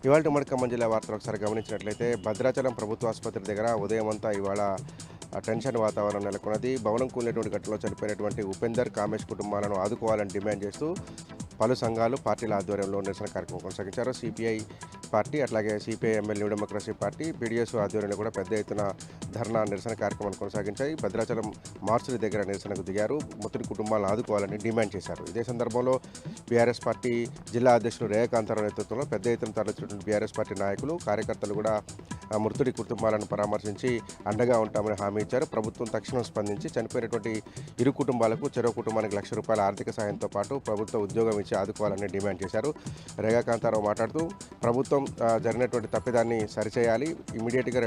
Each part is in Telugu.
ఇవాళ ఉమ్మడి ఖమ్మం జిల్లా వార్తలు ఒకసారి గమనించినట్లయితే భద్రాచలం ప్రభుత్వ ఆసుపత్రి దగ్గర ఉదయం అంతా ఇవాళ టెన్షన్ వాతావరణం నెలకొన్నది. భవనం కూలినటువంటి ఘటనలో చనిపోయినటువంటి ఉపేందర్, కామేష్ కుటుంబాలను ఆదుకోవాలని డిమాండ్ చేస్తూ పలు సంఘాలు, పార్టీల ఆధ్వర్యంలో నిరసన కార్యక్రమం కొనసాగించారు. సిపిఐ పార్టీ, అట్లాగే CPI MLA new democracy party, PDS ఆధ్వర్యంలో కూడా పెద్ద ఎత్తున ధర్నా నిరసన కార్యక్రమాన్ని కొనసాగించాయి. భద్రాచలం మార్చుల దగ్గర నిరసనకు దిగారు. మృతుడి కుటుంబాలను ఆదుకోవాలని డిమాండ్ చేశారు. ఇదే సందర్భంలో బీఆర్ఎస్ పార్టీ జిల్లా అధ్యక్షుడు రేఖాంతరావు నేతృత్వంలో పెద్ద ఎత్తున తరలించినటువంటి బీఆర్ఎస్ పార్టీ నాయకులు, కార్యకర్తలు కూడా మృతుడి కుటుంబాలను పరామర్శించి అండగా ఉంటామని హామీ ఇచ్చారు. ప్రభుత్వం తక్షణం స్పందించి చనిపోయినటువంటి ఇరు కుటుంబాలకు చెరో కుటుంబానికి ₹1,00,000 ఆర్థిక సాయంతో పాటు ప్రభుత్వ ఉద్యోగం ఇచ్చి ఆదుకోవాలని డిమాండ్ చేశారు. రేఖాకాంతారావు మాట్లాడుతూ ప్రభుత్వం జరిగినటువంటి తప్పిదాన్ని సరిచేయాలి, ఇమీడియట్గా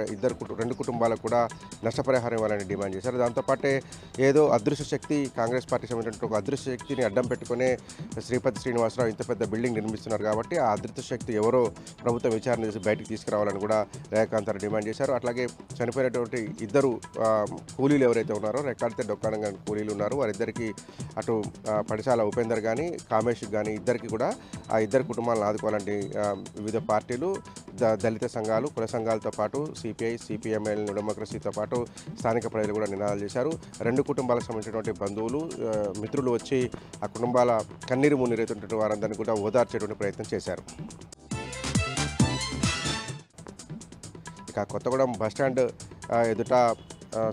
రెండు కుటుంబాలకు కూడా నష్టపరిహారం ఇవ్వాలని డిమాండ్ చేశారు. దాంతోపాటే ఏదో అదృశ్య శక్తి, కాంగ్రెస్ పార్టీకి సంబంధించిన ఒక అదృశ్య శక్తిని అడ్డం పెట్టుకునే శ్రీపతి శ్రీనివాసరావు ఇంత పెద్ద బిల్డింగ్ నిర్మిస్తున్నారు కాబట్టి ఆ అదృశ్య శక్తి ఎవరో ప్రభుత్వం విచారణ చేసి బయటికి తీసుకురావాలని కూడా రేఖాకాంతారావు డిమాండ్ చేశారు. అట్లాగే చనిపోయినటువంటి ఇద్దరు కూలీలు ఎవరైతే ఉన్నారో, రెక్కాడితే డొక్కానంగా కూలీలు ఉన్నారు, వారిద్దరికి అటు పడిశాల ఉపేందర్ కానీ కామేష్ కానీ ఇద్దరికి కూడా ఆ ఇద్దరు కుటుంబాలను ఆదుకోవాలంటే వివిధ పార్టీలు, దళిత సంఘాలు, కుల సంఘాలతో పాటు సిపిఐ, సిపిఎంఎల్, డెమోక్రసీతో పాటు స్థానిక ప్రజలు కూడా నినాదాలు చేశారు. రెండు కుటుంబాలకు సంబంధించినటువంటి బంధువులు, మిత్రులు వచ్చి ఆ కుటుంబాల కన్నీరు మున్నీరైతున్నటువంటి వారందరినీ కూడా ఓదార్చేటువంటి ప్రయత్నం చేశారు. ఇక కొత్తగూడెం బస్టాండ్ ఎదుట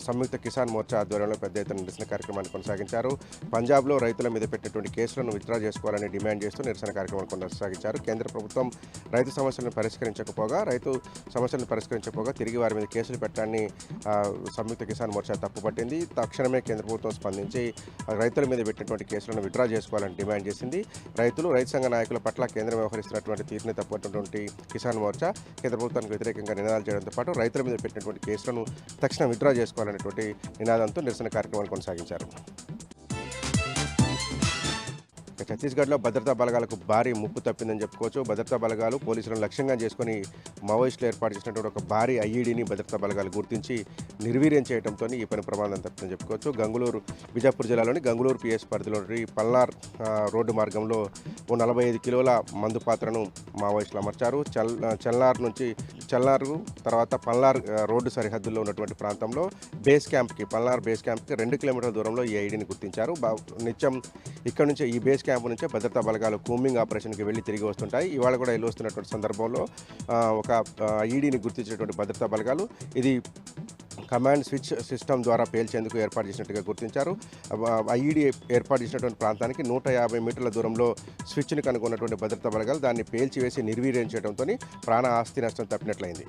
సంయుక్త కిసాన్ మోర్చా ఆధ్వర్యంలో పెద్ద ఎత్తున నిరసన కార్యక్రమాన్ని కొనసాగించారు. పంజాబ్లో రైతుల మీద పెట్టినటువంటి కేసులను విత్డ్రా చేసుకోవాలని డిమాండ్ చేస్తూ నిరసన కార్యక్రమాన్ని కొనసాగించారు. కేంద్ర ప్రభుత్వం రైతు సమస్యలను పరిష్కరించకపోగా తిరిగి వారి మీద కేసులు పెట్టడాన్ని సంయుక్త కిసాన్ మోర్చా తప్పుపట్టింది. తక్షణమే కేంద్ర ప్రభుత్వం స్పందించి రైతుల మీద పెట్టినటువంటి కేసులను విత్డ్రా చేసుకోవాలని డిమాండ్ చేసింది. రైతు సంఘ నాయకుల పట్ల కేంద్రం వ్యవహరిస్తున్నటువంటి తీరుని తప్పుపట్టినటువంటి కిసాన్ మోర్చా కేంద్ర ప్రభుత్వానికి వ్యతిరేకంగా నినాదాలు చేయడంతో పాటు రైతుల మీద పెట్టినటువంటి కేసులను తక్షణం విత్డ్రా చేసుకోవాలనేటువంటి నినాదంతో నిరసన కార్యక్రమాన్ని కొనసాగించారు. ఛత్తీస్గఢ్లో భద్రతా బలగాలకు భారీ ముప్పు తప్పిందని చెప్పుకోవచ్చు. భద్రతా బలగాలు పోలీసులను లక్ష్యంగా చేసుకుని మావోయిస్టులు ఏర్పాటు చేసినటువంటి ఒక భారీ ఐఈడీని భద్రతా బలగాలు గుర్తించి నిర్వీర్యం చేయడంతో ఈ పని ప్రమాదం తప్పిందని చెప్పుకోవచ్చు. బిజాపూర్ జిల్లాలోని గంగులూరు పిఎస్ పరిధిలోని పల్నార్ రోడ్డు మార్గంలో 45 కిలోల మందు పాత్రను మావోయిస్టులు అమర్చారు. చల్నార్ తర్వాత పల్నార్ రోడ్డు సరిహద్దుల్లో ఉన్నటువంటి ప్రాంతంలో పల్నార్ బేస్ క్యాంప్కి 2 కిలోమీటర్ల దూరంలో ఈ ఐఈడీని గుర్తించారు. నిత్యం ఇక్కడ నుంచి ఈ బేస్ క్యాంపు నుంచే భద్రతా బలగాలు కూంబింగ్ ఆపరేషన్కి వెళ్ళి తిరిగి వస్తుంటాయి. ఇవాళ కూడా వెళ్ళి వస్తున్నటువంటి సందర్భంలో ఒక ఐఈడీని గుర్తించినటువంటి భద్రతా బలగాలు ఇది కమాండ్ స్విచ్ సిస్టమ్ ద్వారా పేల్చేందుకు ఏర్పాటు చేసినట్టుగా గుర్తించారు. ఐఈడీ ఏర్పాటు చేసినటువంటి ప్రాంతానికి 150 మీటర్ల దూరంలో స్విచ్ని కనుగొన్నటువంటి భద్రతా బలగాలు దాన్ని పేల్చివేసి నిర్వీర్యం చేయడంతో ప్రాణ ఆస్తి నష్టం తప్పినట్లయింది.